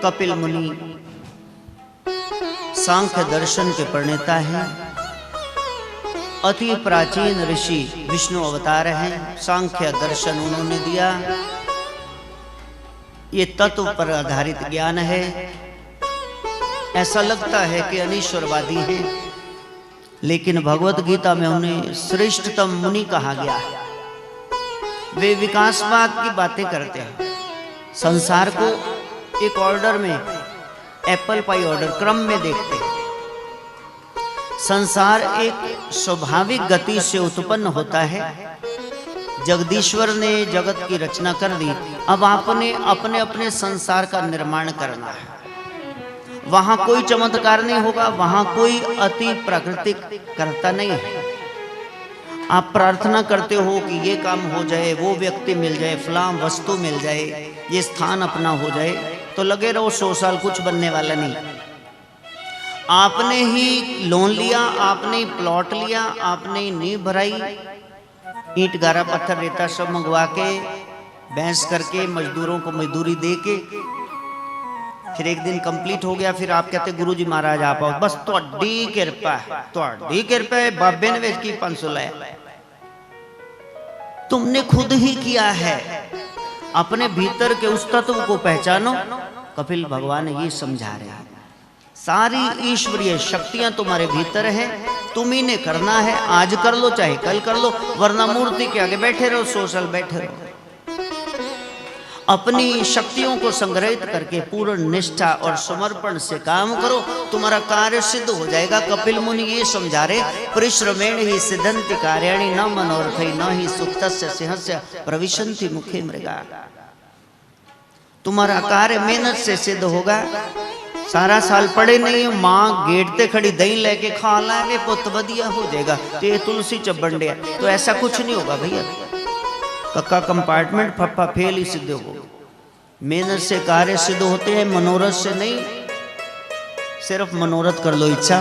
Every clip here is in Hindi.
कपिल मुनि सांख्य दर्शन के प्रणेता हैं, अति प्राचीन ऋषि विष्णु अवतार हैं। सांख्य दर्शन उन्होंने दिया। ये तत्व पर आधारित ज्ञान है। ऐसा लगता है कि अनीश्वरवादी हैं, लेकिन भगवत गीता में उन्हें श्रेष्ठतम मुनि कहा गया है। वे विकासवाद की बातें करते हैं, संसार को एक ऑर्डर में, एप्पल पाई ऑर्डर क्रम में देखते हैं। संसार एक स्वाभाविक गति से उत्पन्न होता है। जगदीश्वर ने जगत की रचना कर दी, अब आपने अपने अपने संसार का निर्माण करना है। वहां कोई चमत्कार नहीं होगा, वहां कोई अति प्राकृतिक करता नहीं है। आप प्रार्थना करते हो कि ये काम हो जाए, वो व्यक्ति मिल जाए, फलां वस्तु मिल जाए, ये स्थान अपना हो जाए, तो लगे रहो 100 साल, कुछ बनने वाला नहीं। आपने ही लोन लिया, आपने ही प्लॉट लिया, आपने ही नींव भराई, ईंट गारा पत्थर रेता सब मंगवा के, भैंस करके, मजदूरों को मजदूरी दे के, फिर एक दिन कंप्लीट हो गया, फिर आप कहते गुरुजी महाराज आप आओ, बस तुहाडी किरपा है, बाबे ने वेच की 500 लाया। तुमने खुद ही किया है। अपने भीतर के उस तत्व को पहचानो। कपिल भगवान ये समझा रहे हैं, सारी ईश्वरीय शक्तियां तुम्हारे भीतर है, तुम ही ने करना है। आज कर लो चाहे कल कर लो, वरना मूर्ति के आगे बैठे रहो, 100 साल बैठे रहो। अपनी शक्तियों को संग्रहित करके पूर्ण निष्ठा और समर्पण से काम करो, तुम्हारा कार्य सिद्ध हो जाएगा। कपिल मुनि ये समझा रहे, परिश्रमेण ही सिद्धन्ति कार्याणि न मनोरथै न ही सुक्तस्य सिंहस्य प्रविशन्ति मुखे मृगा। तुम्हारा कार्य मेहनत से सिद्ध होगा। सारा साल पड़े नहीं, माँ गेट ते खड़ी दही लेके खा लावे, पुत वधिया हो जाएगा, तो ये तुलसी चबन दिया, तो ऐसा कुछ नहीं होगा भैया। कक्का कंपार्टमेंट फप्पा फेल ही सिद्ध हो। मेहनत से कार्य सिद्ध होते हैं, मनोरथ से नहीं। सिर्फ मनोरथ कर लो इच्छा।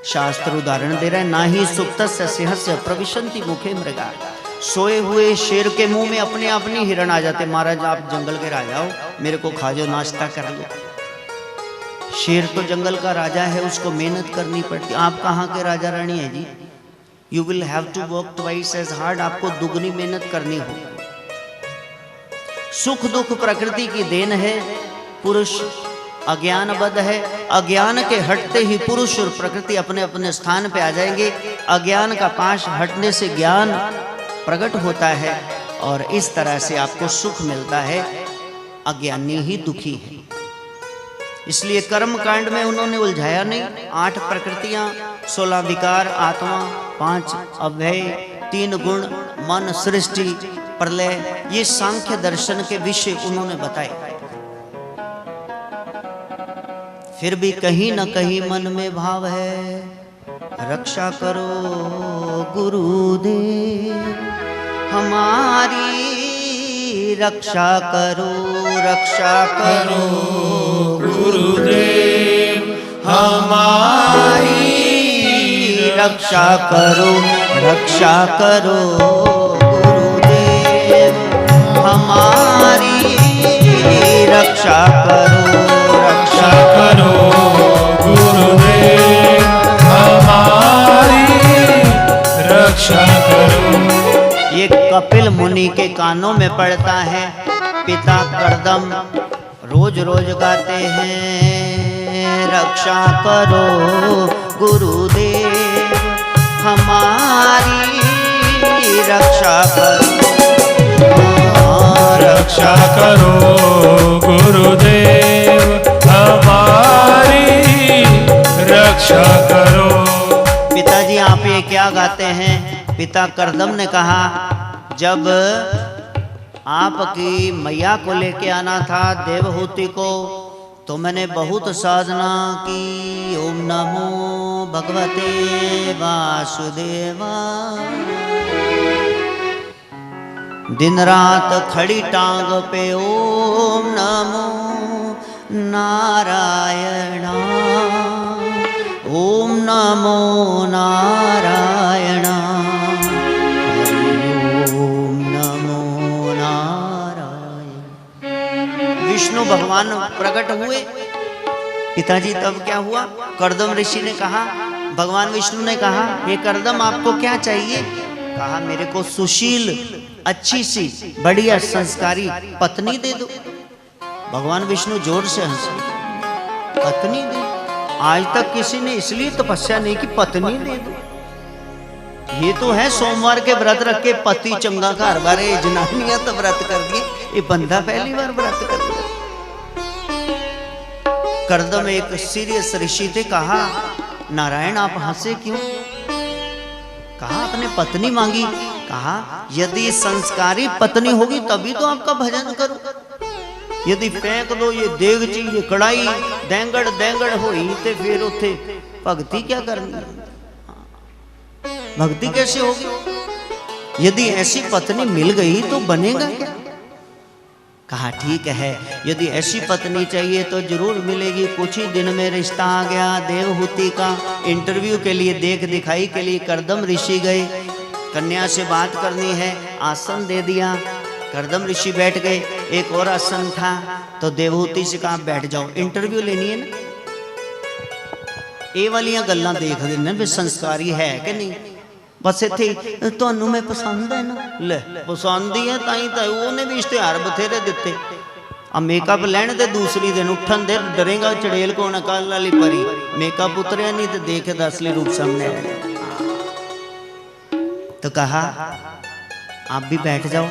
शास्त्र उदाहरण दे रहा है, ना ही सुप्तस्य सिंहस्य प्रविशन्ति मुखे मृगा। सोए हुए शेर के मुंह में अपने आप नहीं हिरण आ जाते, महाराज आप जंगल के राजा हो, मेरे को खा जाओ, नाश्ता कर लो। शेर तो जंगल का राजा है, उसको मेहनत करनी पड़ती। आप कहाँ के राजा रानी है जी? You will have to work twice as hard। आपको दुगनी मेहनत करनी हो। सुख दुख प्रकृति की देन है। पुरुष अज्ञानबद्ध है, अज्ञान के हटते ही पुरुष और प्रकृति अपने अपने स्थान पे आ जाएंगे। अज्ञान का पाश हटने से ज्ञान प्रकट होता है और इस तरह से आपको सुख मिलता है। अज्ञानी ही दुखी है। इसलिए कर्म कांड में उन्होंने उलझाया नहीं। 8 प्रकृतियां, 16 विकार, आत्मा, 5 अव्यय, 3 गुण, मन, सृष्टि, प्रलय, ये सांख्य दर्शन के विषय उन्होंने बताए। फिर भी कहीं न कहीं मन में भाव है, रक्षा करो गुरुदेव हमारी, रक्षा करो गुरुदेव हमारी, रक्षा करो गुरुदेव हमारी, रक्षा करो गुरुदेव हमारी, रक्षा करो। ये कपिल मुनि के कानों में पड़ता है। पिता करदम रोज रोज गाते हैं, रक्षा करो गुरुदेव हमारी, रक्षा करो गुरुदेव हमारी, रक्षा करो। पिताजी आप ये क्या गाते हैं? पिता करदम ने कहा, जब आपकी मैया को लेके आना था देवहूति को, तो मैंने बहुत साधना की। ओम नमो भगवते वासुदेवाय। दिन रात खड़ी टांग पे ओम नमो नारायण, ओम नमो नारायण, ओम नमो नारायण। विष्णु भगवान प्रकट हुए। पिताजी तब क्या हुआ, कर्दम ऋषि ने कहा, भगवान विष्णु ने कहा, हे कर्दम आपको क्या चाहिए? कहा मेरे को सुशील, अच्छी सी, बढ़िया संस्कारी पत्नी दे दो। भगवान विष्णु जोर से हंसे, पत्नी दे? आज तक किसी ने इसलिए तपस्या नहीं की पत्नी दे दो। ये तो है सोमवार के व्रत रख के पति चंगा घर बारे जनानियां तो व्रत कर दिए, ये बंदा पहली बार व्रत कर दिया। कर्दम एक सीरियस ऋषि थे। कहा नारायण आप हंसे क्यों? कहा आपने पत्नी मांगी। कहा यदि संस्कारी पत्नी होगी तभी तो आपका भजन करूं। यदि फेंक दो ये देगची ये कड़ाई देंगड़ देंगड़ होई ते फिर उथे भक्ति क्या करनी, भक्ति कैसे होगी? यदि ऐसी पत्नी मिल गई तो बनेगा क्या? कहा ठीक है, यदि ऐसी पत्नी चाहिए तो जरूर मिलेगी। कुछ ही दिन में रिश्ता आ गया देवहूति का। इंटरव्यू के लिए, देख दिखाई के लिए कर्दम ऋषि गए। कन्या से बात करनी है, आसन दे दिया। कर्दम ऋषि बैठ गए। एक और आसन था तो देवहूति से कहा बैठ जाओ, इंटरव्यू लेनी है ना। ये वालियां गल्लां देख देना भी संस्कारी है कि नहीं। बस इत्थे तुहानू मैं पसंद है ना, ले पसंद ही है ताई तो उन्हें भी इश्तिहार बथेरे दिते। अब मेकअप लैन दे दूसरी दिन उठन दे, डरेगा चड़ेल को ना कल वाली परी। मेकअप उतरिया नहीं तो देखे तो असली रूप सामने आया। तो कहा आप भी बैठ जाओ।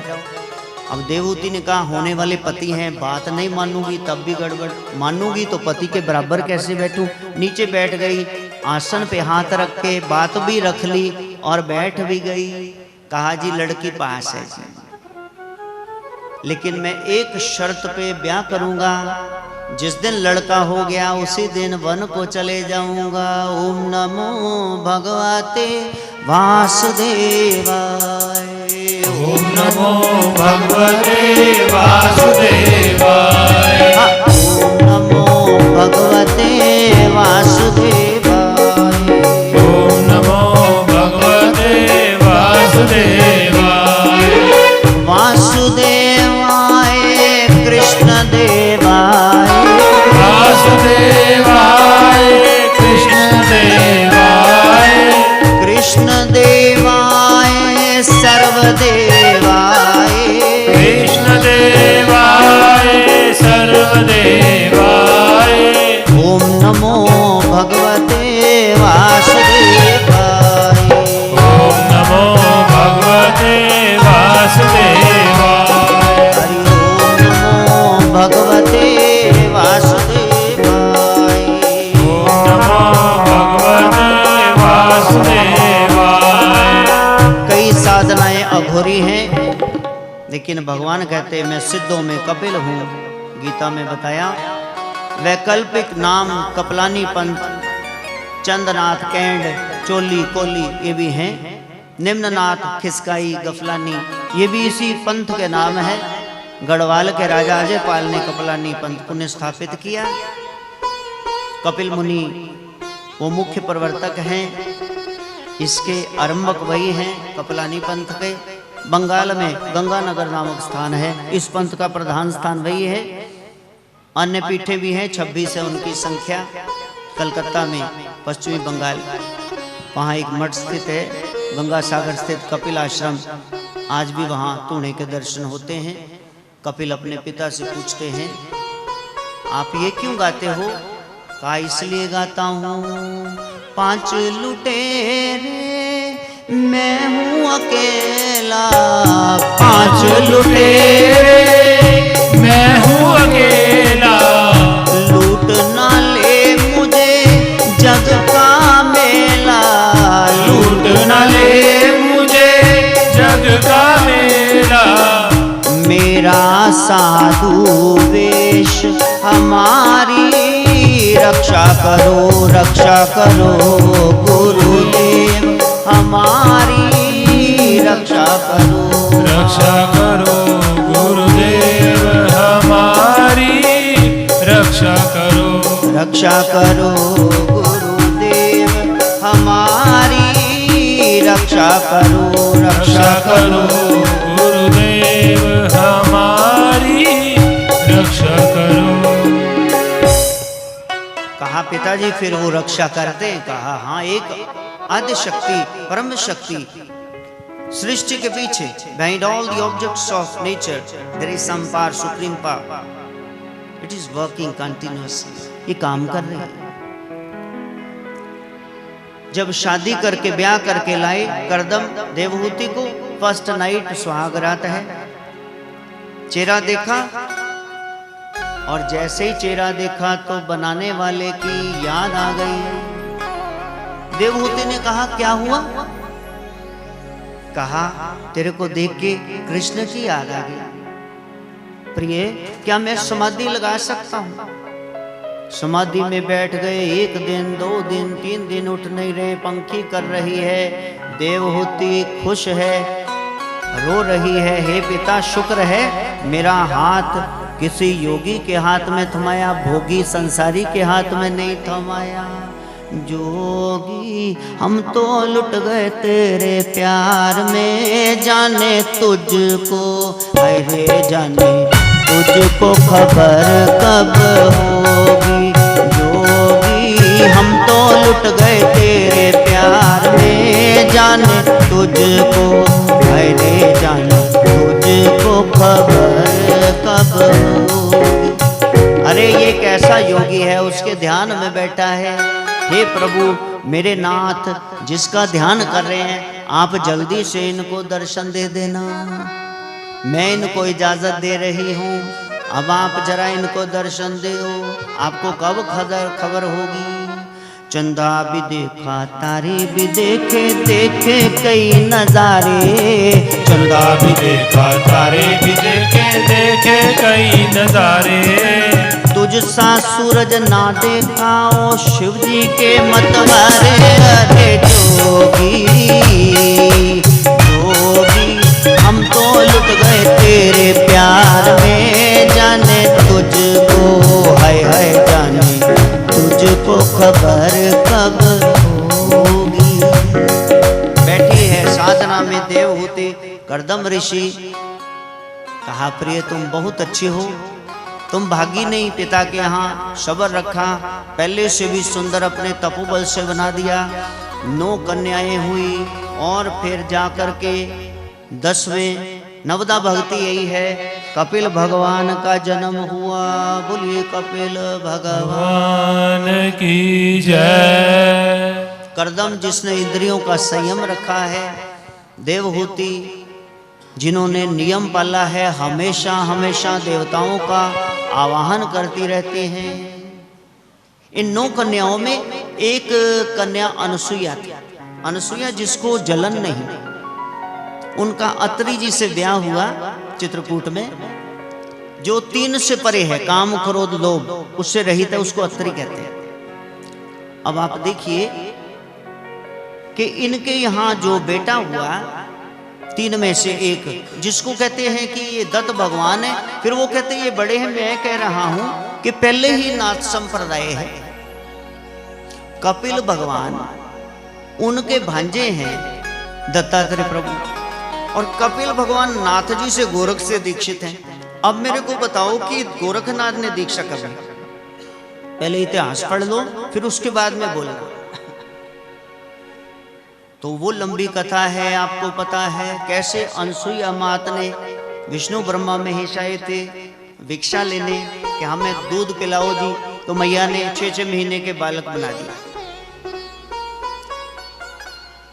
अब देवहूति ने कहा होने वाले पति हैं, बात नहीं मानूंगी तब भी गड़बड़, मानूंगी तो पति के बराबर कैसे बैठूं। नीचे बैठ गई, आसन पे हाथ रख के बात भी रख ली और बैठ भी गई। कहा जी लड़की पास है जी, लेकिन मैं एक शर्त पे ब्याह करूंगा। जिस दिन लड़का हो गया उसी दिन वन को चले जाऊंगा। ओम नमो भगवते वासुदेवाय। ओम नमो भगवते वासुदेवाय। ओम नमो भगवते वासुदेवाय। ओम नमो भगवते वासुदेवाय। वासुदेवाय कृष्ण देवाय। वासुदेवाय कृष्ण देवाय। कृष्ण देवाय सर्वदेवाय। कृष्ण देवाय सर्वदेवाय। ओम नमो भगवते वासुदेवाय। ओम नमो भगवते वासुदेवाय। हरि ओम नमो भगवते वासुदेवाय। ओम नमो भगवते वासुदेवाय। कई साधनाएं अघोरी हैं, लेकिन भगवान कहते हैं मैं सिद्धों में कपिल हूँ। गीता में बताया वैकल्पिक नाम कपलानी पंथ, चंद्रनाथ, कैंड, चोली, कोली ये भी हैं। निम्ननाथ, खिसकाई, गफलानी ये भी इसी पंथ के नाम है। गढ़वाल के राजा अजयपाल ने कपलानी पंथ को स्थापित किया। कपिल मुनि वो मुख्य प्रवर्तक हैं, इसके आरंभक वही हैं कपलानी पंथ के। बंगाल में गंगानगर नामक स्थान है, इस पंथ का प्रधान स्थान वही है। अन्य पीठे भी हैं, 26 है उनकी संख्या। कलकत्ता में पश्चिमी बंगाल वहाँ एक मठ स्थित है, गंगा सागर स्थित कपिल आश्रम। आज भी वहाँ तूणे के दर्शन होते हैं। कपिल अपने पिता से पूछते हैं आप ये क्यों गाते हो? कहा इसलिए गाता हूँ 5 लुटेरे मैं हूँ अकेला। 5 लुटेरे मैं हूँ अकेला। लूट ना ले मुझे जग का मेला। लूट न ले मुझे जग का मेला। मेरा साधु वेश हमारी रक्षा करो, रक्षा करो गुरुदेव हमारी रक्षा करो। रक्षा करो गुरुदेव हमारी रक्षा करो। रक्षा करो गुरुदेव हमारी रक्षा करो। रक्षा करो गुरुदेव हमारी रक्षा करो। पिताजी फिर वो रक्षा करते हैं? कहा हाँ, एक आदि शक्ति, परम शक्ति सृष्टि के पीछे, behind all the objects of nature there is some power, supreme power, it is working continuously. ये काम कर रहे हैं। जब शादी करके ब्याह करके लाए करदम देवहूति को, फर्स्ट नाइट सुहाग रात है, चेहरा देखा और जैसे ही चेहरा देखा तो बनाने वाले की याद आ गई। देवहूति ने कहा क्या हुआ? कहा तेरे को देख के कृष्ण की याद आ गई। प्रिय, क्या मैं समाधि लगा सकता हूं? समाधि में बैठ गए, 1 दिन 2 दिन 3 दिन उठ नहीं रहे, पंखी कर रही है। देवहूति खुश है, रो रही है, हे पिता शुक्र है मेरा हाथ किसी योगी के हाथ में थमाया, भोगी संसारी के हाथ में नहीं थमाया। जोगी हम तो लुट गए तेरे प्यार में, जाने तुझको, अरे जाने तुझको खबर कब होगी। जोगी हम तो लुट गए तेरे प्यार में, जाने तुझको, अरे जाने तुझको खबर कब होगी। अरे ये कैसा योगी है, उसके ध्यान में बैठा है। हे प्रभु मेरे नाथ, जिसका ध्यान कर रहे हैं आप जल्दी से इनको दर्शन दे देना। मैं इनको इजाजत दे रही हूँ, अब आप जरा इनको दर्शन दो। आपको कब खबर होगी? चंदा भी देखा, तारे भी देखे, देखे कई नजारे। चंदा भी देखा, तारे भी देखे, देखे कई नजारे। तुझ सा सूरज ना देखा ओ शिव जी के मतवारे। अरे जोगी जोगी हम तो लुट गए तेरे प्यार में, जाने तुझको, हाय हाय जाने तुझको खबर कब होगी। बैठी है साधना में देवहूति करदम ऋषि। कहा प्रिय तुम बहुत अच्छी हो, तुम भागी नहीं, पिता के यहाँ सबर रखा, पहले से भी सुंदर अपने तपोबल से बना दिया। 9 कन्याएं हुई और फिर जाकर के 10वें नवदा भक्ति यही है, कपिल भगवान का जन्म हुआ। बोलिए कपिल भगवान की जय। करदम जिसने इंद्रियों का संयम रखा है, देवहूति जिन्होंने नियम पाला है, हमेशा हमेशा देवताओं का आवाहन करती रहती हैं। इन 9 कन्याओं में एक कन्या अनसुईया थी। अनसुईया जिसको जलन नहीं, उनका अत्रि जी से ब्याह हुआ चित्रकूट में, जो 3 से परे है, काम क्रोध लोभ उससे रहित है, उसको अत्रि कहते हैं। अब आप देखिए कि इनके यहाँ जो बेटा हुआ 3 में से एक, जिसको कहते हैं कि ये दत्त भगवान है, फिर वो कहते हैं ये बड़े हैं, मैं कह रहा हूं कि पहले ही नाथ संप्रदाय है। कपिल भगवान उनके भांजे हैं दत्तात्रेय प्रभु, और कपिल भगवान नाथ जी से गोरख से दीक्षित हैं। अब मेरे को बताओ कि गोरखनाथ ने दीक्षा कब ली? पहले इतिहास पढ़ लो, फिर उसके बाद में बोलना। तो वो लंबी कथा है, आपको पता है कैसे अनसुईया मात ने विष्णु ब्रह्मा महेश आए थे भिक्षा लेने कि हमें दूध पिलाओ जी, तो मैया ने 6-6 महीने के बालक बना दिया।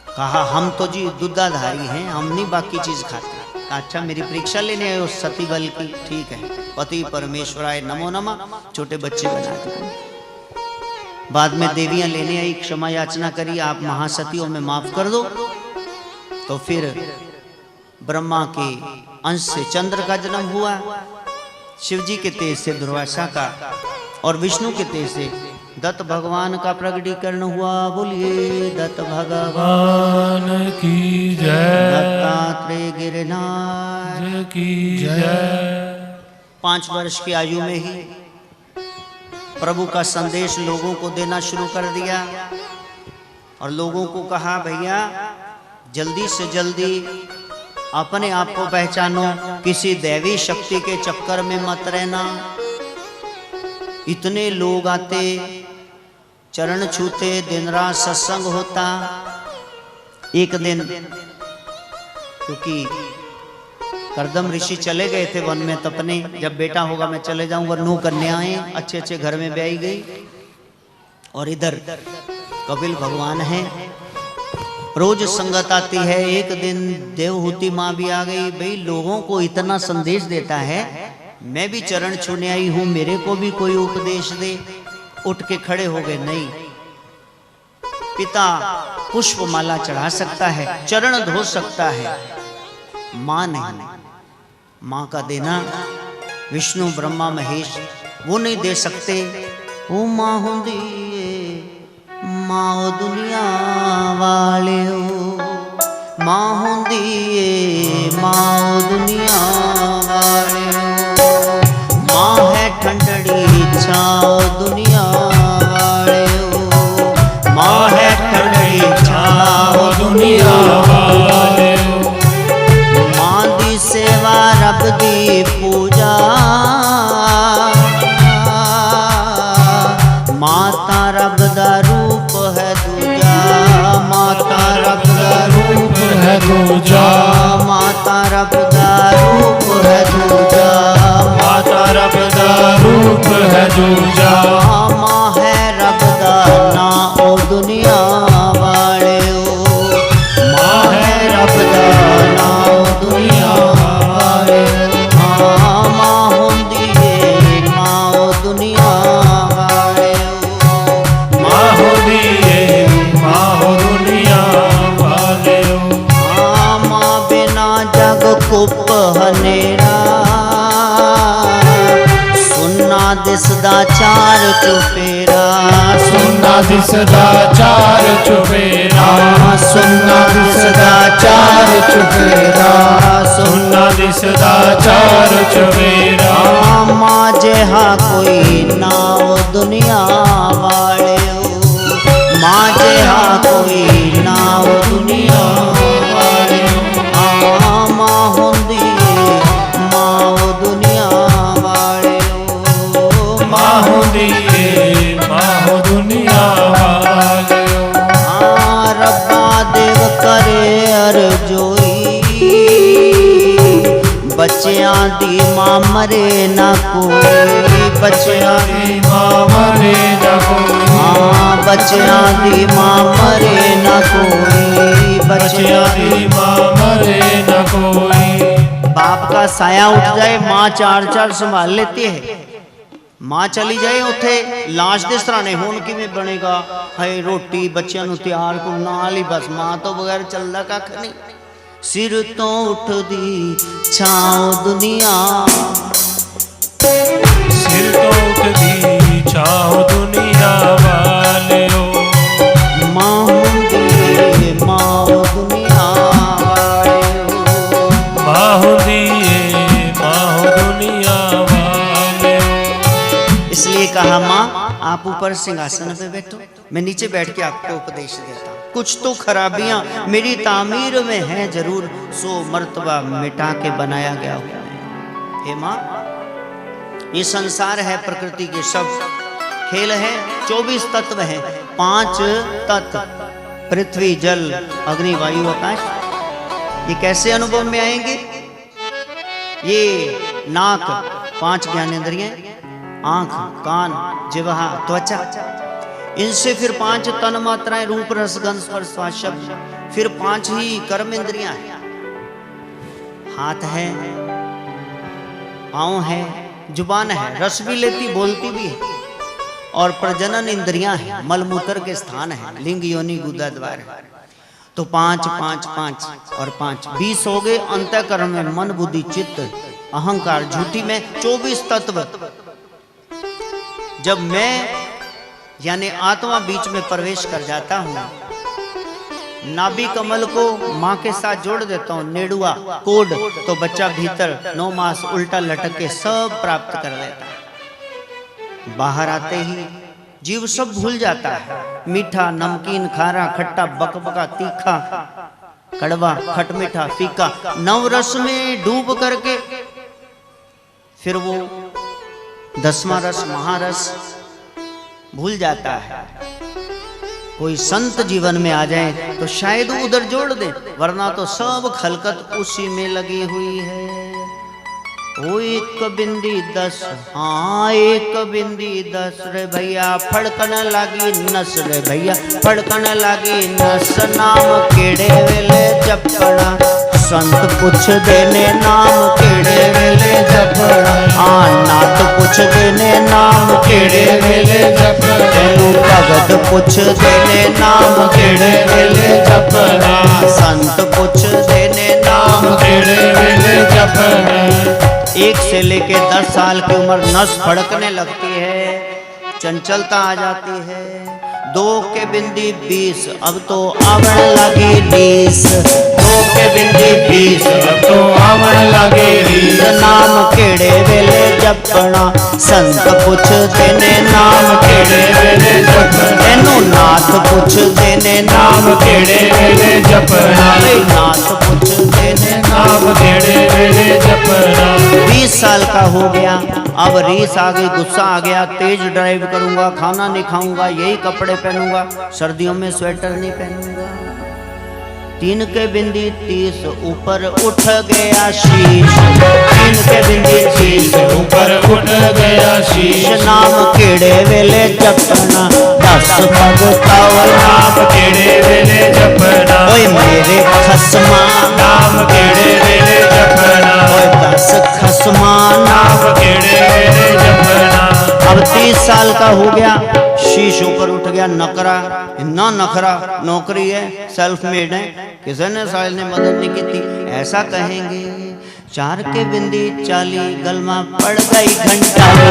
कहा हम तो जी दूधाधारी हैं, हम नहीं बाकी चीज खाते। अच्छा मेरी परीक्षा लेने आए उस सती बल की, ठीक है, पति परमेश्वराय नमो नमः, छोटे बच्चे बना दिए। बाद में देवियां लेने आई, क्षमा याचना करी, आप महासतियों में माफ कर दो। तो फिर ब्रह्मा के अंश से चंद्र का जन्म हुआ, शिव जी के तेज से दुर्वासा का, और विष्णु के तेज से दत्त भगवान का प्रकटीकरण हुआ। बोलिए दत्त भगवान की जय। दत्तात्रेय गिरनार की जय। 5 वर्ष की आयु में ही प्रभु का संदेश लोगों को देना शुरू कर दिया, और लोगों को कहा भैया जल्दी से जल्दी अपने आप को पहचानो, किसी दैवी शक्ति के चक्कर में मत रहना। इतने लोग आते चरण छूते, दिन रात सत्संग होता। एक दिन क्योंकि करदम ऋषि चले गए थे वन में तपने, जब बेटा होगा मैं चले जाऊंगा। 9 कन्याएं अच्छे अच्छे घर में ब्याई गई और इधर कपिल भगवान हैं, रोज संगत आती है। एक दिन देवहूति माँ भी आ गई, भाई लोगों को इतना संदेश देता है, मैं भी चरण छूने आई हूं, मेरे को भी कोई उपदेश दे। उठ के खड़े हो गए, नहीं, पिता पुष्पमाला चढ़ा सकता है, चरण धो सकता है, मां नहीं। मां का देना विष्णु ब्रह्मा महेश वो नहीं दे सकते। ओ मां होंदी मां दुनिया वाले, मां होंदी मां दुनिया वाले, मां है ठंडड़ी छाओ दुनिया वाले, मां है ठंडड़ी छाओ दुनिया वाले। मां दी सेवा रब दी पूजा, माता रब दा रूप है दूजा, माता रब दा रूप है दूजा, माता रब दा रूप है दूजा, माता रब दा रूप है दूजा। मां है रब दा ना ओ दुनिया वाले, मां है रब दा ना ओ दुनिया वाले। मां होंदी है मां ओ दुनिया वाले, मां होंदी है मां हो दुनिया वाले। मां बिना जग कुप हनेरा, सुन्ना दिसदा चार चुफेरा, सुन्ना दिसदा चार चुफेरा, सुन्ना दिसदा चार चुफेरा, सुन्ना दिसदा चार चुफेरा। मां जेहा कोई ना ओ दुनिया वाले, मां जेहा कोई ना ओ दुनिया वाले। मां होंदी मां ओ दुनिया वाले, मां होंदी है मां हो दुनिया वाले। रब्बा देव करे अरजोई, बच्चियां दी मां मरे ना कोई, बच्चियां दी मां मरे न कोई, बच्चियां दी मां मरे ना कोई, बच्चियां दी मां मरे न कोई। बाप का साया उठ जाए, मां चार चार संभाल लेती है। मां चली जाए उथे लाश दे सराने होण किवें बनेगा? हाय रोटी बच्चियां नूं तैयार को नाल ही, बस मां तो बगैर चलदा कख नहीं। सिर तो उठदी छाओ दुनिया, सिर तो उठदी छाओ दुनिया वाले। मां होंदी मां दुनिया वाले, मां होंदी है मां हो दुनिया वाले। इसलिए कहा मां आप ऊपर सिंहासन पे बैठो, मैं नीचे बैठ के आपको उपदेश देता हूं। कुछ तो खराबियां मेरी तामीर में है जरूर, सो मर्तबा मिटा के बनाया गया हुआ है। हे मां, ये संसार है, प्रकृति के सब खेल है। 24 तत्व हैं, 5 तत्व पृथ्वी जल अग्नि वायु आकाश। ये कैसे अनुभव में आएंगे? ये नाक 5 ज्ञानेंद्रियां, आंख कान जिह्वा त्वचा, इनसे फिर 5 तन मात्राएं रूप रस गंध स्पर्श स्वाद शब्द, फिर 5 ही कर्म इंद्रियां हैं। हाथ है, पांव है, जुबान है, रस भी लेती बोलती भी है, और प्रजनन इंद्रियां हैं, मलमूत्र के स्थान है, लिंग योनि गुदा द्वार है। तो 5 5 5 और 5 20 हो गए। अंतःकरण में मन बुद्धि चित्त अहंकार झूठी में 24 तत्व। जब मैं यानी आत्मा बीच में प्रवेश कर जाता हूं, नाभि कमल को मां के साथ जोड़ देता हूं, नेड़ुआ कोड, तो बच्चा भीतर 9 मास उल्टा लटक के सब प्राप्त कर लेता है। बाहर आते ही जीव सब भूल जाता है, मीठा नमकीन खारा खट्टा बकबका तीखा कड़वा खट मीठा फीका, नवरस में डूब करके फिर वो 10वां रस महारस भूल जाता है। कोई संत जीवन में आ जाए तो शायद वो उधर जोड़ दे, वरना तो सब खलकत उसी में लगी हुई है। ओ एक बिंदी 10, हाँ एक बिंदी 10 रे भैया, फड़कन लागी नस रे भैया, फड़कन लागी नस। नाम केड़े वेले जपना, संत पुछ देने नाम केड़े वेले जपना। हाँ नाथ पुछ देने नाम केड़े वेले जपना। तेनू भगत पुछ देने नाम केड़े वेले जपना। संत पुछ देने नाम केड़े वेले जपना। 1 से लेके 10 साल की उम्र नस फड़कने लगती है, चंचलता आ जाती है। 2 के बिंदी 20, अब तो आवण लगी 20। 2 के बिंदी 20, अब तो आवण लगी 20। नाम केड़े वेले जपना, संत पुछ देने नाम केड़े वेले जपना। तेनू नाथ पुछ देने नाम केड़े वेले जपना। नाथ पुछ देने नाम केड़े वेले जपना। 20 साल का हो गया, अब रीस आ गई, गुस्सा आ गया, तेज ड्राइव करूंगा, खाना नहीं खाऊंगा, यही कपड़े पहनूंगा, सर्दियों में स्वेटर नहीं पहनूंगा। 3 के बिंदी 30, ऊपर उठ गया शीश। 3 के बिंदी 30, ऊपर उठ गया शीश। नाम केड़े वेले जपना, 10 पग कावल नाम केड़े वेले जपना। ओए मेरे खसमा नाम केड़े वेले जपना। ओए 10 खसमा नाम केड़े वेले जपना। अब 30 साल का हो गया, शीश ऊपर उठ गया, नकरा इतना नखरा, नौकरी है, सेल्फ मेड है, किसी ने साल ने मदद नहीं की थी, ऐसा कहेंगे। 4 के बिंदी 40, गलमा पड़ गई घंटाली।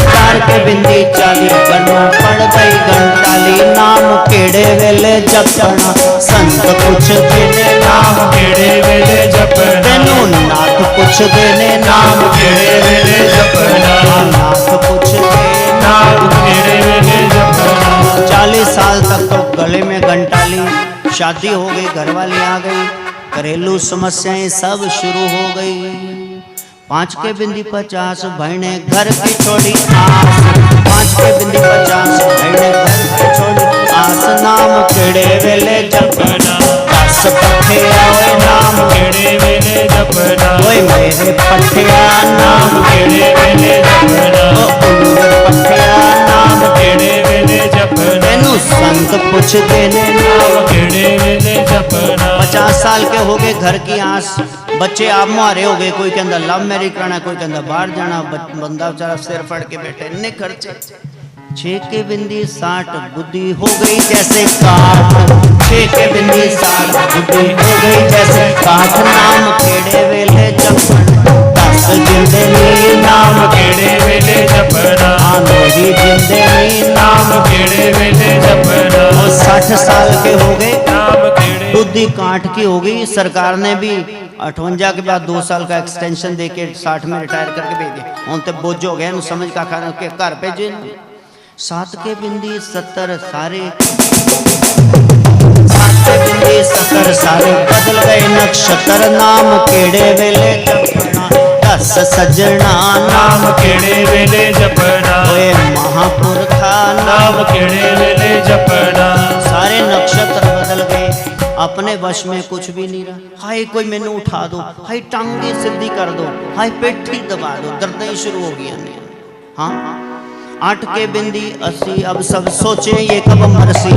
4 के बिंदी 40, गलमा पड़ गई घंटाली। नाम केड़े वेले जपना, संत पुछ देने नाम केड़े वेले जपना। तेनू नाथ पुछ देने नाम केड़े वेले जपना। नाथ पुछ दे नाम केड़े वेले जपना। 40 साल तक तो गले में घंटाली, शादी हो गई, घरवाली आ गई, घरेलू समस्याएं सब शुरू हो गई। 5 के बिंदी 50, भैने घर की छोड़ी आस। 5 के बिंदी 50, भैने घर की छोड़ी आस। नाम केड़े वेले जपना, 10 पठिया ओए नाम केड़े वेले जपना। ओए मेरे पठिया नाम केड़े वेले जपना। ओ उलूर पठिया नाम केड़े वेले जपना। तेनू संत पुछ देने नाम केड़े वेले जपना। 50 साल के हो गए, घर की आस, बच्चे आप मुहारे हो गए, कोई कहता लव मैरिज करना, कोई कहता बाहर जाना, बंदा बेचारा सिर फड़ के बैठे, इतने खर्चे। 6 के बिंदी 60, बुद्धि हो गई जैसे काठ। 6 के बिंदी 60, बुद्धि हो गई जैसे काठ। नाम केड़े वेले जपना, 10 जिंदगी नाम केड़े वेले जपना। मेरी जिंदगी नाम केड़े वेले जपना। 60 साल के हो गए, बुद्धि काठ की हो गई। सरकार ने भी 58 के बाद 2 साल का एक्सटेंशन देके 60 में रिटायर करके भेज दिया। उन तो बोझ हो गए, समझ का खाना के घर भेजे। 7 के बिंदी 70 सारे, 7 के बिंदी 70 सारे बदल गए नक्षत्र। नाम केड़े वेले जपना, 10 सजना नाम केड़े वेले जपना। ओए महापुरखा नाम केड़े वेले जपना। सारे नक्षत्र बदल गए, अपने वश में कुछ भी नहीं रहा। हाय कोई मैनू उठा दो, हाय टांगे सीधी कर दो, हाय पेठी दबा दो, दर्द ही शुरू हो गया ने। हाँ 8 के बिंदी 80, अब सब सोचे ये कब मरसी।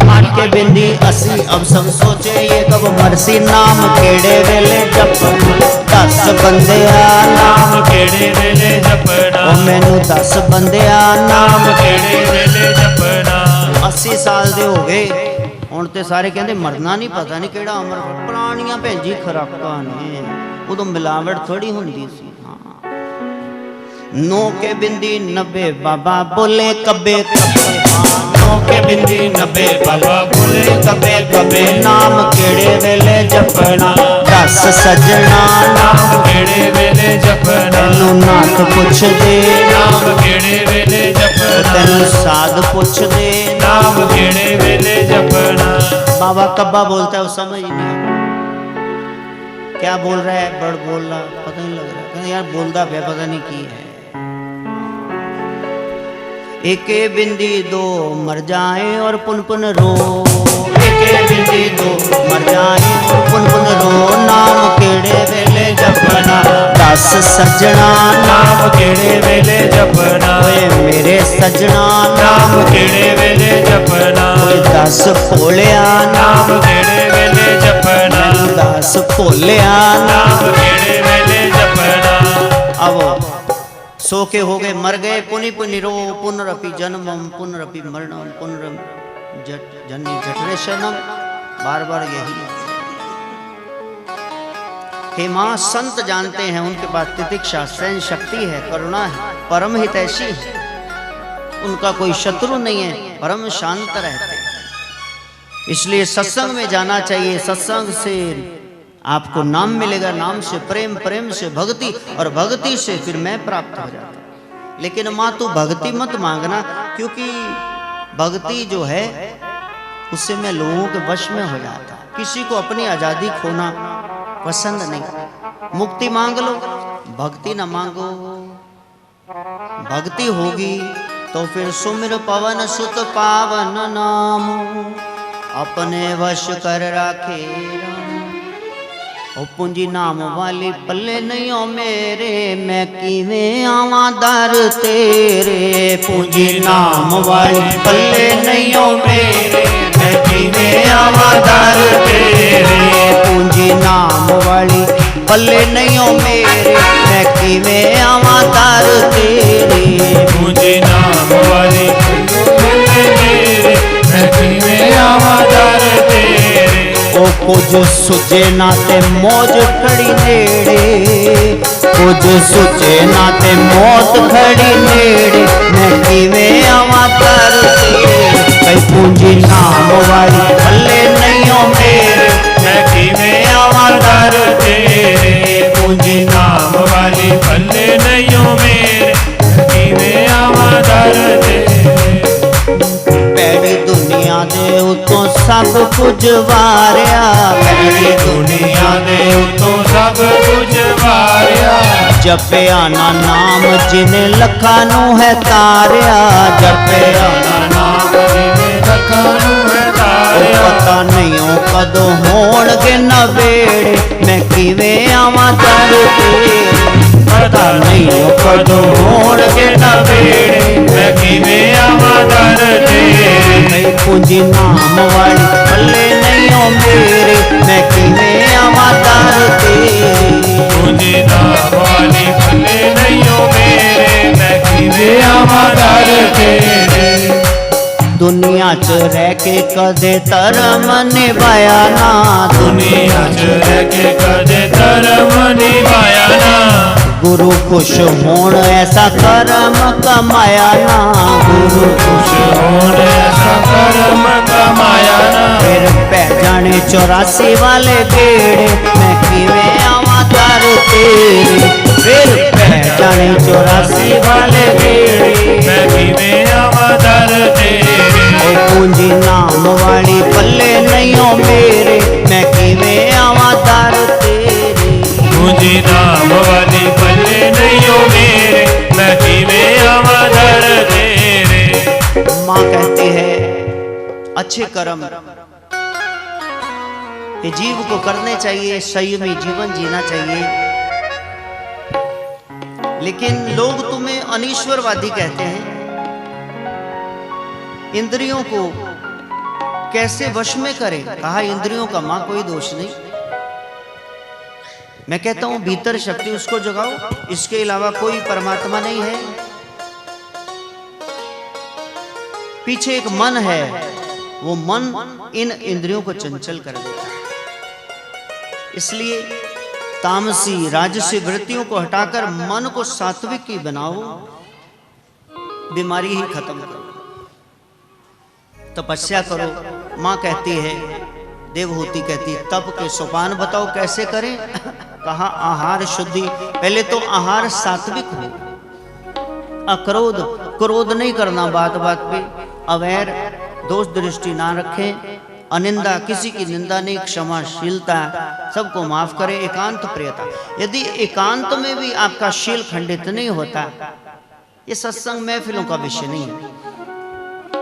8 के बिंदी 80, अब सब सोचे ये कब मरसी। नाम केड़े वेले जपना, 10 बंदिया नाम केड़े वेले जपना। ओ मैनू 10 बंदिया नाम केड़े वेले जपना। 80 साल दे हो गए, ਹੁਣ ਤੇ ਸਾਰੇ ਕਹਿੰਦੇ ਮਰਨਾ ਨਹੀਂ, ਪਤਾ ਨਹੀਂ ਕਿਹੜਾ ਉਮਰ। ਪੁਰਾਣੀਆਂ ਭੈਣ ਜੀ ਖੁਰਾਕਾਂ ਨੇ, ਉਦੋਂ ਮਿਲਾਵਟ ਥੋੜੀ ਹੁੰਦੀ ਸੀ। 9 के बिंदी 90, बाबा बोले कबे कबे। 9 के बिंदी 90, बाबा बोले कबे कबे। नाम केड़े वेले जपना, 10 सजना नाम केड़े वेले जपना। तेनू नाथ पुछ दे नाम केड़े वेले जपना। तेनू साध पुछ दे नाम केड़े वेले जपना। बाबा कब्बा बोलता है, वो समझ नहीं क्या बोल रहा है, बड़ बोल रहा, पता नहीं लग रहा। यार बोलता पे पता नहीं की है। एके बिंदी दो मर जाए और पुन पुन रो, एके बिंदी दो मर जाए और पुन पुन रो, नाम केड़े वेले जपना दस सजना, नाम केड़े वेले जपना, ओए मेरे सजना नाम केड़े वेले जपना, ओए दस भोलिया नाम केड़े वेले जपना, दस भोलिया नाम केड़े वेले जपना। अब सो के हो गए मर गए, पुनि पुनि रो पुनरपि जन्मम पुनरपि मरणम पुनरम जन्नी जठरे शनम, बार बार यही। हे माँ संत जानते हैं उनके पास तितिक्षा सहन शक्ति है, करुणा है, परम हितैषी है, उनका कोई शत्रु नहीं है, परम शांत रहते। इसलिए सत्संग में जाना चाहिए, सत्संग से आपको नाम मिलेगा, नाम से प्रेम, प्रेम से भक्ति, और भक्ति से फिर मैं प्राप्त हो जाता। लेकिन माँ तू भक्ति मत मांगना, क्योंकि भक्ति जो है उससे मैं लोगों के वश में हो जाता। किसी को अपनी आजादी खोना पसंद नहीं। मुक्ति मांग लो, भक्ति न मांगो। भक्ति होगी तो फिर सुमिर पवन सुत पावन नाम, अपने वश कर राखे राम। ओ पूंजी नाम वाली पल्ले नहीं हो मेरे, मैं किवें आवा दर तेरे। पूंजी नाम वाली पल्ले नहीं हो मेरे, मैं किवें आवा दर तेरे। पूंजी नाम वाली पल्ले नहीं हो मेरे, मैं किवें आवा दर तेरे। पूंजी नाम वाली पल्ले मेरे, मैं किवें आवा दर तेरे। ओ कुछ सुचे ना ते मौज खड़ी नेड़े, कुछ सुचे ना ते मौत खड़ी नेड़े, मैं किवें आवा दर तेरे। कई पूंजी नाम वाली पल्ले नहीं हो मेरे, मैं किवें आवा दर तेरे। पूंजी नाम वाली पल्ले नहीं हो मेरे, मैं किवें आवा दर तेरे। पैड़ी दुनिया दे उतों सब कुछ वारिया, पैड़ी दुनिया दे उतों सब कुछ वारिया। जपिया ना नाम जिने लखा नू है तारिया, जपिया ना नाम जिने लखा नू है तारिया। पता नहीं हो कदों होणगे नवेड़े, मैं किवें आवा दर तेरे। पता नहीं हो कदों होणगे नवेड़े, मैं किवें आवा दर तेरे। पूंजी नाम वाली पल्ले नहीं हो मेरे, मैं किवें आवा दर तेरे। पूंजी नाम वाली पल्ले नहीं हो मेरे, मैं किवें आवा दर तेरे। दुनिया च रह के कदे धर्म निभाया ना, दुनिया च रह के कदे धर्म निभाया ना। गुरु खुश होण ऐसा कर्म कमाया ना, गुरु खुश होण ऐसा कर्म कमाया ना। फिर पै जाने 84 वाले बेड़े, मैं किवें आवा दर तेरे। फिर पै जाने 84 वाले बेड़े, मैं किवें आवा दर तेरे। ओ पूंजी नाम वाली पल्ले नहीं हो मेरे, मैं किवें आवा दर तेरे। पूंजी नाम वाली पल्ले नहीं हो मेरे, मैं किवें आवा दर तेरे। माँ कहती है अच्छे कर्म ये जीव को करने चाहिए, संयमी जीवन जीना चाहिए। लेकिन लोग तुम्हें अनीश्वरवादी कहते हैं। इंद्रियों को कैसे वश में करें? कहा इंद्रियों का मां कोई दोष नहीं। मैं कहता हूं भीतर शक्ति उसको जगाओ, इसके अलावा कोई परमात्मा नहीं है। पीछे एक मन है, वो मन इन इंद्रियों को चंचल कर देता है। इसलिए तामसी राजसी वृत्तियों को हटाकर मन को सात्विक ही बनाओ, बीमारी ही खत्म करो, तपस्या करो। मां कहती है, देवहूति कहती है, तप के सोपान बताओ कैसे करें? कहा आहार शुद्धि। पहले तो आहार सात्विक हो, अक्रोध, क्रोध नहीं करना बात बात पे, अवैर, दोष दृष्टि ना रखें, अनिंदा, किसी की निंदा नहीं, क्षमाशीलता, सबको माफ करें, एकांत प्रियता। यदि एकांत में भी आपका शील खंडित नहीं होता ये सत्संग महफिलों का विषय नहीं है।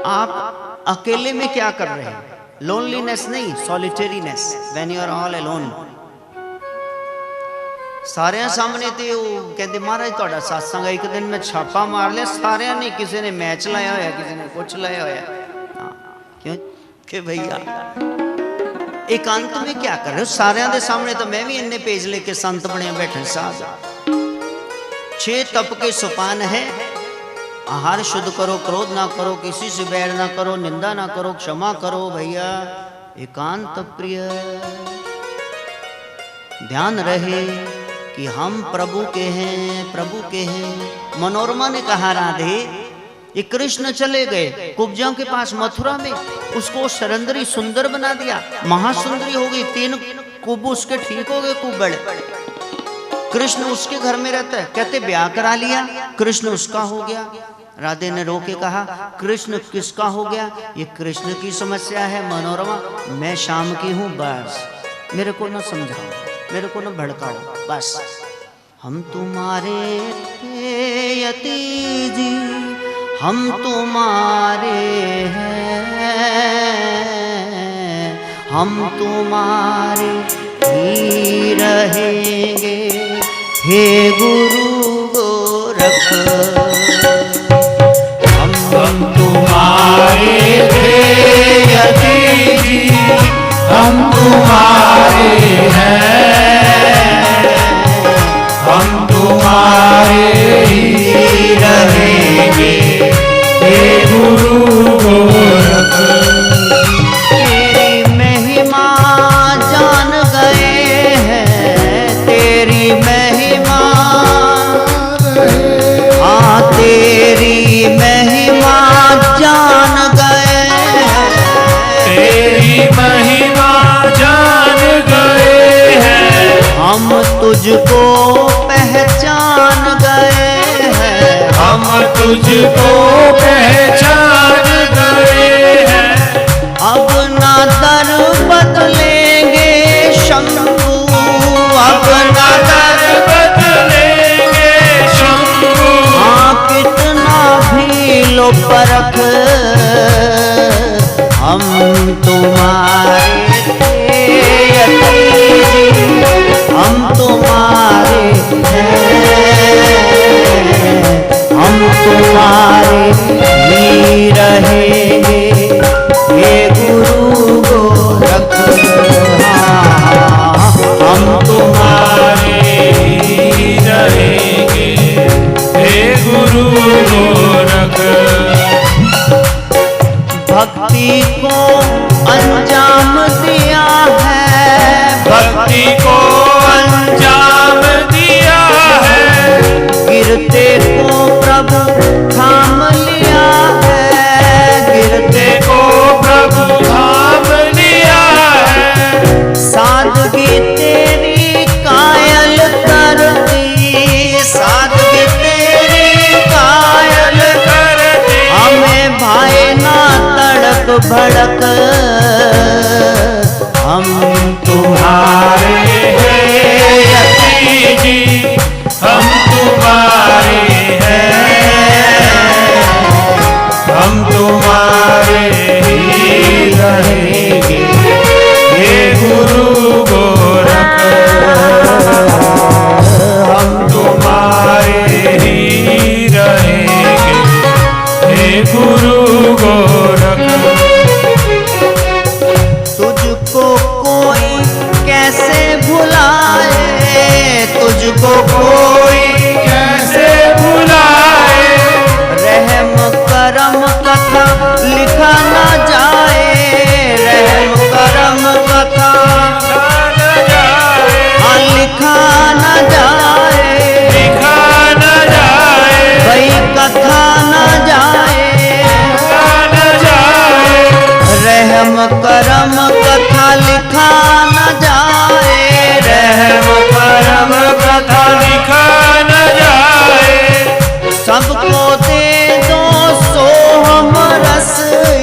आप अकेले में क्या कर रहे हैं? लोनलीनेस नहीं, solitariness, when you are all alone. सारे सामने तो कहते महाराज तुहाडा सत्संग, एक दिन मैं छापा मार लिया, सारे ने, किसी ने मैच लाया होया, किसी ने कुछ लाया होया। क्यों कि भैया एकांत में क्या कर रहे हो? सारे दे सामने तो मैं भी इन्ने पेज लेके संत बने बैठे साहब। 6 तप के सोपान है। आहार शुद्ध करो, क्रोध ना करो, किसी से बैर ना करो, निंदा ना करो, क्षमा करो भैया। एकांत प्रिय, ध्यान रहे कि हम प्रभु के हैं, प्रभु के हैं। मनोरमा ने कहा राधे, ये कृष्ण चले गए कुब्जा के पास मथुरा में, उसको सरंदरी सुंदर बना दिया, महासुंदरी हो गई, 3 कुब उसके ठीक हो गए, कुब बड़े। कृष्ण उसके घर में रहता है, कहते ब्याह करा लिया, कृष्ण उसका हो गया। राधे ने रो के कहा कृष्ण किसका हो गया? ये कृष्ण की समस्या है मनोरमा, मैं शाम की हूं, बस मेरे को ना समझाओ, मेरे को ना भड़काओ, बस। हम तुम्हारे थे यति जी, हम तुम्हारे हैं, हम तुम्हारे ही रहेंगे, हे गुरु गोरख। हम तुम्हारे थे यति जी, हम तुम्हारे हैं, हम तुम्हारे ही रहेंगे, हे गुरु गोरख। तेरी महिमा जान गए हैं, तेरी महिमा, हाँ तेरी महिमा जान गए हैं, तेरी महिमा जान गए हैं, हम तुझको पहचान गए हैं, हम तुझको पहचान गए हैं। अब ना दर बदलेंगे शंभू, अब ना दर बदलेंगे शंभू, हाँ कितना भी लो परख, हम तुम्हारे थे यति जी, हम तुम्हारे हैं, हम तुम्हारे ही रहेंगे, हे गुरु गोरख। हम तुम्हारे ही रहेंगे, हे गुरु गोरख। भक्ति को अंजाम दिया है, भक्ति को अंजाम दिया है, गिरते को प्रभु थाम लिया है, गिरते को प्रभु थाम लिया है। सादगी तेरी कायल कर दी, सादगी तेरी कायल कर दी, हमें भाई ना तड़क भड़क, हम तुम्हारे हैं यति जी, हम तुम्हारे हैं, हम तुम्हारे ही रहेंगे, हे गुरु गोरख। हम तुम्हारे ही रहेंगे, हे गुरु गोरख। तुझको कोई कैसे भुलाए, तुझको कोई कैसे भुलाए, रहम करम कथा लिखा न जाए, रहम करम कथा न जाए, हाँ लिखा न जाए, लिखा न जाए, भाई कथा न जाए, न जाए, रहम करम कथा लिखा न जाए, रहम परम कथा लिखा न जाए। सबको दे दो सो हम रस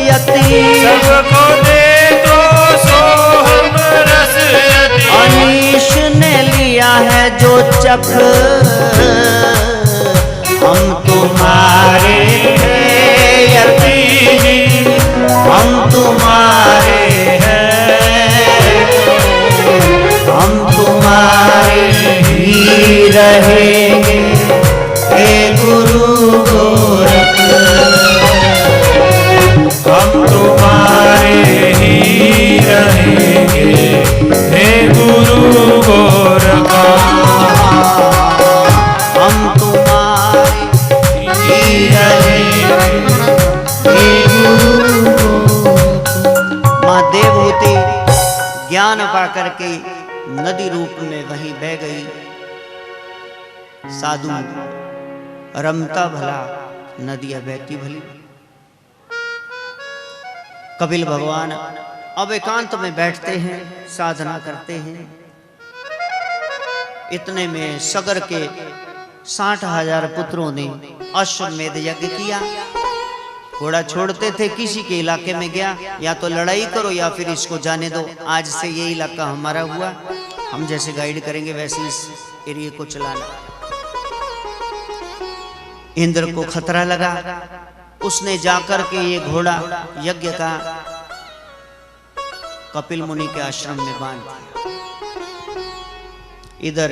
यति, सबको दे दो सो हम रस यति, अनीश ने लिया है जो चख, हम तुम्हारे ज्ञान पाकर के नदी रूप में वहीं बह गई। साधु रमता भला, नदियां बहती भली। कपिल भगवान अब एकांत में बैठते हैं, साधना करते हैं। इतने में सगर के 60,000 पुत्रों ने अश्वमेध यज्ञ किया। घोड़ा छोड़ते थे, किसी के इलाके में गया, या तो लड़ाई करो या फिर इसको जाने दो, आज से ये इलाका हमारा हुआ, हम जैसे गाइड करेंगे वैसे इस एरिया को चलाना। इंद्र को खतरा लगा, उसने जाकर के ये घोड़ा यज्ञ का कपिल मुनि के आश्रम में बांध दिया। इधर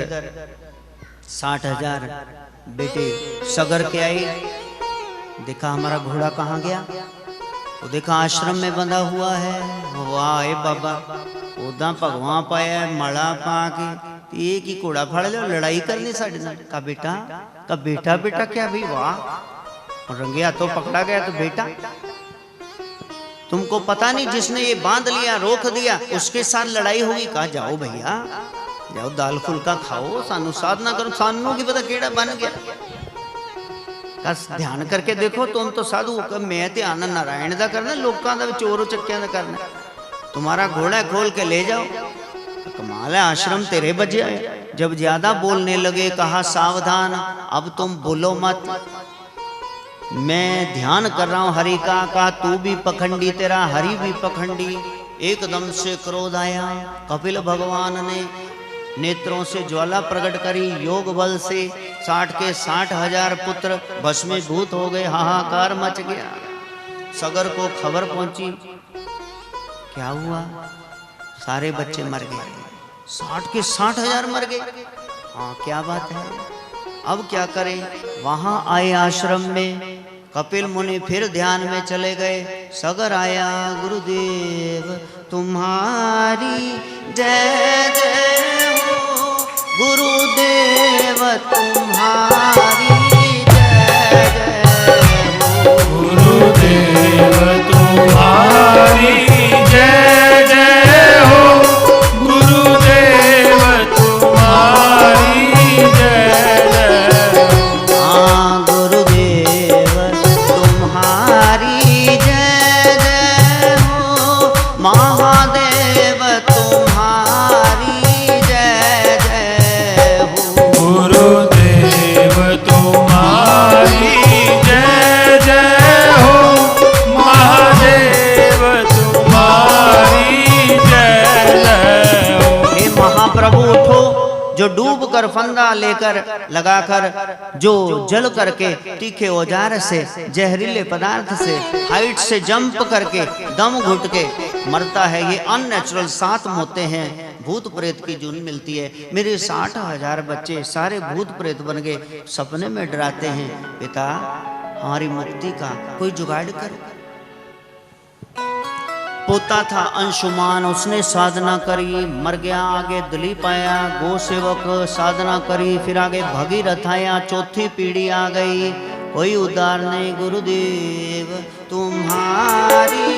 60,000 बेटे सगर के आए, देखा हमारा घोड़ा कहाँ गया, वो देखा आश्रम में बंधा हुआ है। वाह बाबा, ओदा भगवान पाया मड़ा पा के एक ही घोड़ा फड़ लो, लड़ाई करनी साढ़े नाल। का बेटा बेटा क्या भाई, वाह, रंगे हाथों पकड़ा गया तो बेटा। तुमको पता नहीं, जिसने ये बांध लिया, रोक दिया, उसके साथ लड़ाई होगी। कहा जाओ भैया, जाओ दाल फुल्का खाओ, सानू साधना करो, सानू की पता केड़ा बन गया। ध्यान करके देखो, तुम तो साधु, मैं ध्यान नारायण दा करना, लोकां दा चोर चक्कियां दा करना। तुम्हारा घोड़ा खोल के ले जाओ। कमाल है, आश्रम तेरे बजे आए। जब ज्यादा बोलने लगे, कहा सावधान, अब तुम बोलो मत, मैं ध्यान कर रहा हूं हरि का। कहा तू भी पखंडी, तेरा हरि भी पखंडी। एकदम से क्रोध आया। कपिल भगवान ने नेत्रों से ज्वाला प्रकट करी, योग बल से 60 के 60,000 पुत्र भस्मीभूत हो गए। हाहाकार मच गया। सगर को खबर पहुंची, क्या हुआ, सारे बच्चे मर गए, 60 के 60,000 मर गए। हाँ क्या बात है, अब क्या करें। वहां आए आश्रम में, कपिल मुनि फिर ध्यान में चले गए। सगर आया, गुरुदेव तुम्हारी जय जय हो, गुरुदेव तुम्हारी जय जय हो, गुरुदेव तुम्हारी जय जय हो, गुरुदेव तुम्हारी जय जय हो। हाँ गुरुदेव तुम्हारी जय जय हो, महादेव तुम्हारी जय जय हो, गुरुदेव तुम्हारी जय जय हो, महादेव तुम्हारी जय जय हो। हे महाप्रभु उठो, जो डूब कर फंदा लेकर लगाकर, जो जल करके तीखे औजार से, जहरीले पदार्थ से, हाइट से जंप करके, दम घुट के मरता है, ये अननेचुरल 7 होते हैं। भूत प्रेत की जून मिलती है। मेरे 60,000 बच्चे सारे भूत प्रेत बन गए, सपने में डराते हैं। पिता हमारी मुक्ति का कोई जुगाड़ करो। पोता था अंशुमान, उसने साधना करी, मर गया। आगे दिलीप आया, गो सेवक साधना करी, फिर आगे भगीरथ आया, चौथी पीढ़ी आ गई। कोई उद्धार नहीं, गुरुदेव तुम्हारी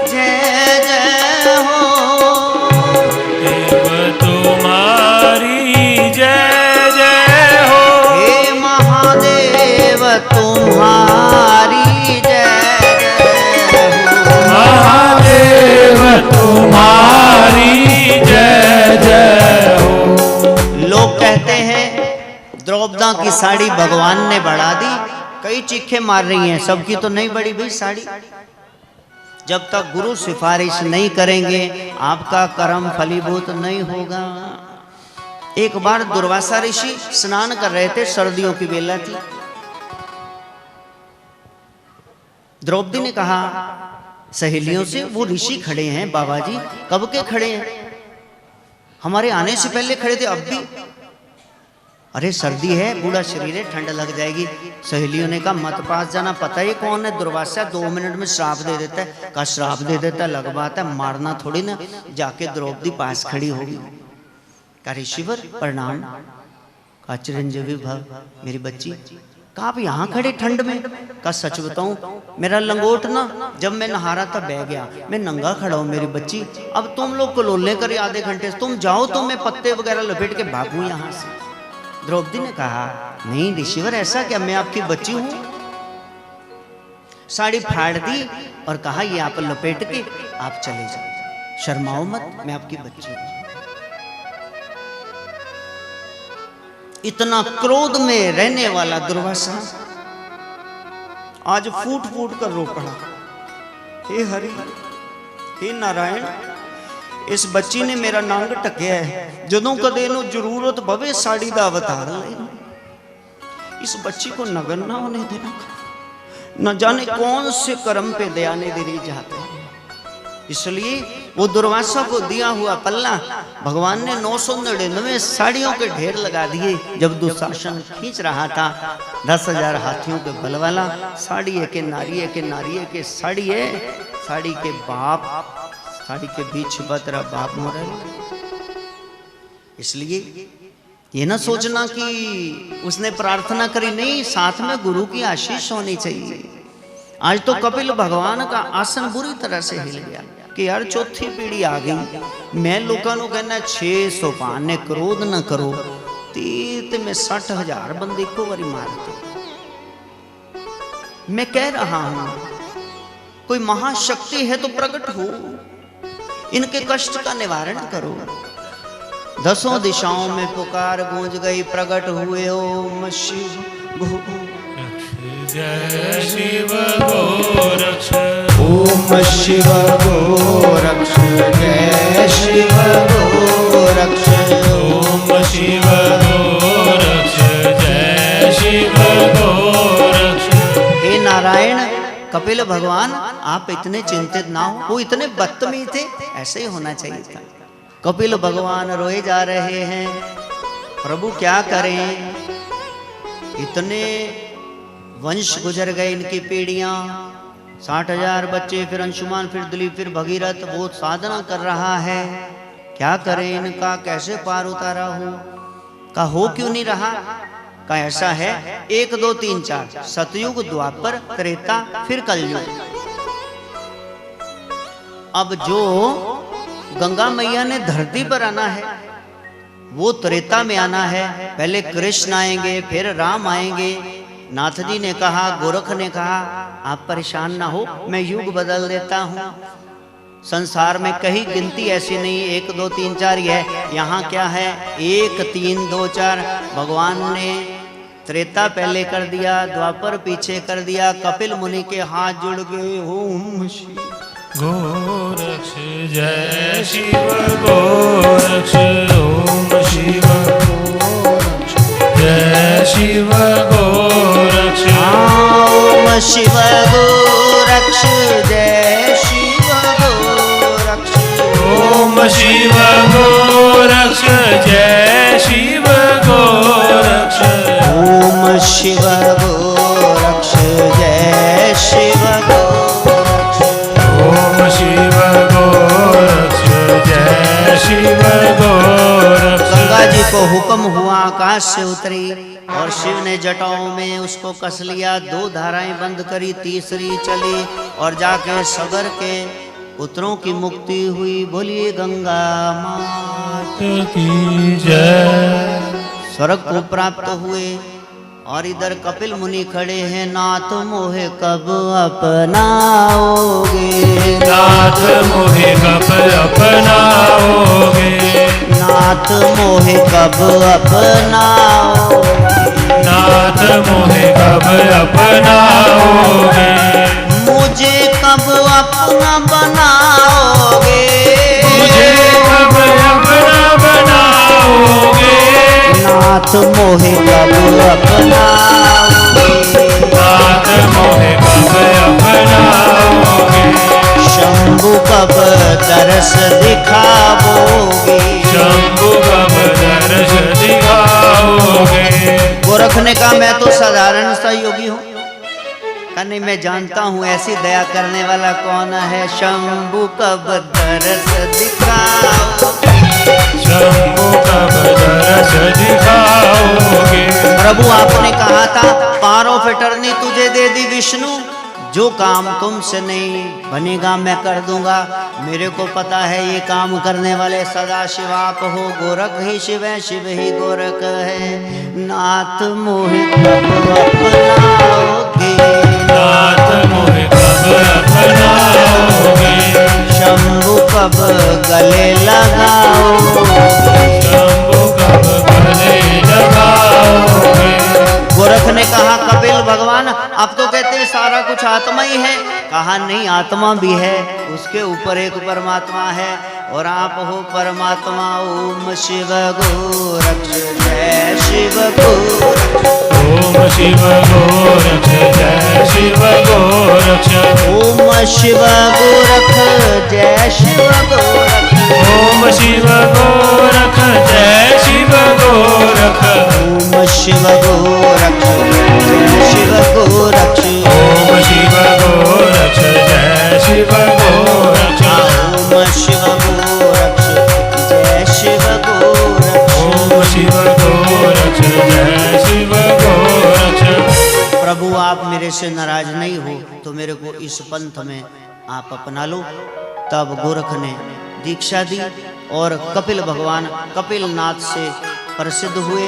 जय जय हो, देव तुम्हारी जय जय हो, हे महादेव तुम्हारी जय जय हो, महादेव तुम्हारी जय जय हो। लोग कहते हैं द्रौपदा की साड़ी भगवान ने बढ़ा दी, कई चीखे मार रही हैं, सबकी तो नहीं बढ़ी भाई साड़ी। जब तक गुरु सिफारिश नहीं करेंगे, आपका कर्म फलीभूत नहीं होगा। एक बार दुर्वासा ऋषि स्नान कर रहे थे, सर्दियों की बेला थी। द्रौपदी ने कहा सहेलियों से, वो ऋषि खड़े हैं बाबा जी, कब के खड़े हैं, हमारे आने से पहले खड़े थे, अब भी। अरे सर्दी है, बूढ़ा शरीर है, ठंड लग जाएगी। सहेलियों ने कहा मत पास जाना, पता ही कौन है दुर्वासा, 2 मिनट में श्राप दे देता है। कहा श्राप दे देता है, लग बात है, मारना थोड़ी ना। जाके द्रौपदी पास खड़ी होगी। कहा ऋषिवर प्रणाम। कहा चिरंजीवी भव मेरी बच्ची, कहा आप यहाँ खड़े ठंड में? कहा सच बताऊं, मेरा लंगोट ना जब मैं नहा रहा था बह गया, मैं नंगा खड़ा हूँ मेरी बच्ची। अब तुम लोग कलोले करे आधे घंटे से, तुम जाओ तो मैं पत्ते वगैरह लपेट के भागूं यहाँ से। द्रौपदी ने कहा नहीं ऋषिवर, ऐसा क्या, मैं आपकी बच्ची हूं। साड़ी फाड़ दी और कहा ये आप लपेट के आप चले जाओ, शर्माओ मत, मैं आपकी बच्ची हूं। इतना क्रोध में रहने वाला दुर्वासा आज फूट फूट कर रो पड़ा। हे हरि, हे नारायण, इस बच्ची ने मेरा नंग टकिया है, जदों कदे नु जरूरत पवे साड़ी दा अवतार ले। इस बच्ची को नगन ना होने देना, न जाने कौन से कर्म पे दया ने दे जाते हैं। इसलिए वो दुर्वासा को दिया हुआ पल्ला भगवान ने 999 साड़ियों के ढेर लगा दिए। जब दुशासन खींच रहा था 10,000 हाथियों के बल वाला, साड़ी है के नारी है के नारी है के साड़ी है, साड़ी के बाप, साड़ी के बीच बतरा बाप मोरे। इसलिए ये ना सोचना कि उसने प्रार्थना करी, नहीं, साथ में गुरु की आशीष होनी चाहिए। आज तो कपिल भगवान का आसन बुरी तरह से हिल गया कि यार चौथी पीढ़ी आ गई। मैं लोगों को कहना 6 सोपान ने क्रोध न करो, तीत में 60,000 बंदे को बारी मारते। मैं कह रहा हूं कोई महाशक्ति है तो प्रकट हो, इनके कष्ट का निवारण करो। 10 दिशाओं में पुकार गूंज गई, प्रकट हुए ओम शिव जय शिव गोरक्ष, ओम शिव गोरक्ष, जय शिव गोरक्ष, ओम शिव गोरक्ष, जय शिव गोरक्ष। हे नारायण, कपिल भगवान आप इतने चिंतित ना हो, वो इतने बदतमीज थे, ऐसे ही होना चाहिए था। कपिल भगवान रोए जा रहे हैं, प्रभु क्या करें, इतने वंश गुजर गए इनकी पीढ़ियां, 60,000 बच्चे, फिर अंशुमान, फिर दिलीप, फिर भगीरथ, वो साधना कर रहा है, क्या करें इनका, कैसे पार उतारा हो। का हो क्यों नहीं रहा, का ऐसा है 1 2 3 4 सतयुग, द्वापर, त्रेता, फिर कलयुग। अब जो गंगा मैया ने धरती पर आना है वो त्रेता में आना है, पहले कृष्ण आएंगे फिर राम आएंगे। नाथ जी ने कहा, गोरख ने कहा आप परेशान ना हो, मैं युग बदल देता हूँ। संसार में कहीं गिनती ऐसी नहीं 1 2 3 4 ही है, यहाँ क्या है 1 3 2 4। भगवान ने त्रेता पहले कर दिया, द्वापर पीछे कर दिया, कपिल मुनि के हाथ जुड़ गए। ओम शिव गोरक्ष, जय शिव गोरक्ष, ओम शिव गोरक्ष, जय शिव गोरक्ष, ओम शिव गोरक्ष, जय शिव गोरक्ष, ओम शिव गोरक्ष, जय शिव गोरक्ष, ओम शिव गोरक्ष, जय शिव गोरक्ष, ओम शिव गोरक्ष, जय शिव गोरक्ष। गंगा जी को हुक्म हुआ, आकाश से उतरी और शिव ने जटाओं में उसको कस लिया, 2 धाराएं बंद करी, तीसरी चली और जाके सगर के पुत्रों की मुक्ति हुई। बोलिए गंगा मात की जय। स्वर्ग को प्राप्त हुए और इधर कपिल मुनि खड़े हैं। नाथ मोहे कब अपनाओगे, नाथ मोहे कब अपनाओगे, नाथ मोहे कब अपनाओगे, नाथ मोहे कब अपनाओगे, मुझे कब अपना बनाओगे, मुझे कब अपना बनाओगे, नाथ मोहे कब अपनाओगे, नाथ मोहे कब अपनाओगे, शंभु कब तरस दिखाओगे, शंभु कब दर्श दिखाओगे। गोरख ने कहा मैं तो साधारण सा योगी हूँ। कहा नहीं, मैं जानता हूँ ऐसी दया करने वाला कौन है। शंभु कब दरस दिखाओगे, शंभु कब दर्श दिखाओगे। प्रभु आपने कहा था पारों पे टरनी तुझे दे दी विष्णु, जो काम तुमसे नहीं बनेगा मैं कर दूंगा। मेरे को पता है ये काम करने वाले सदा शिव आप हो, गोरख ही शिव है, शिव ही गोरख है। नाथ मोहि कब अपनाओगे, नाथ मोहि कब अपनाओगे, शंभु कब गले लगाओगे, शंभु कब गले लगाओगे। गोरख ने कहा कपिल भगवान अब तो कहते हैं सारा कुछ आत्मा ही है। कहा नहीं, आत्मा भी है, उसके ऊपर एक परमात्मा है और आप हो परमात्मा। ओम शिव गोरक्ष जय शिव गोरक्ष, ओम शिव गोरक्ष जय शिव गोरक्ष, ओम शिव गोरख जय शिव गोरख, ओम शिव गोरख जय शिव गोरख, ओम शिव गोरक्ष जय शिव गोरक्ष, ओम शिव गोरक्ष जय शिव गोरक्ष, ओम शिव गोरक्ष जय शिव गोरक्ष, ओम शिव गोरक्ष जय शिव गोरक्ष। प्रभु आप मेरे से नाराज नहीं हो तो मेरे को इस पंथ में आप अपना लो। तब गोरख ने दीक्षा दी और कपिल भगवान कपिल नाथ से प्रसिद्ध हुए।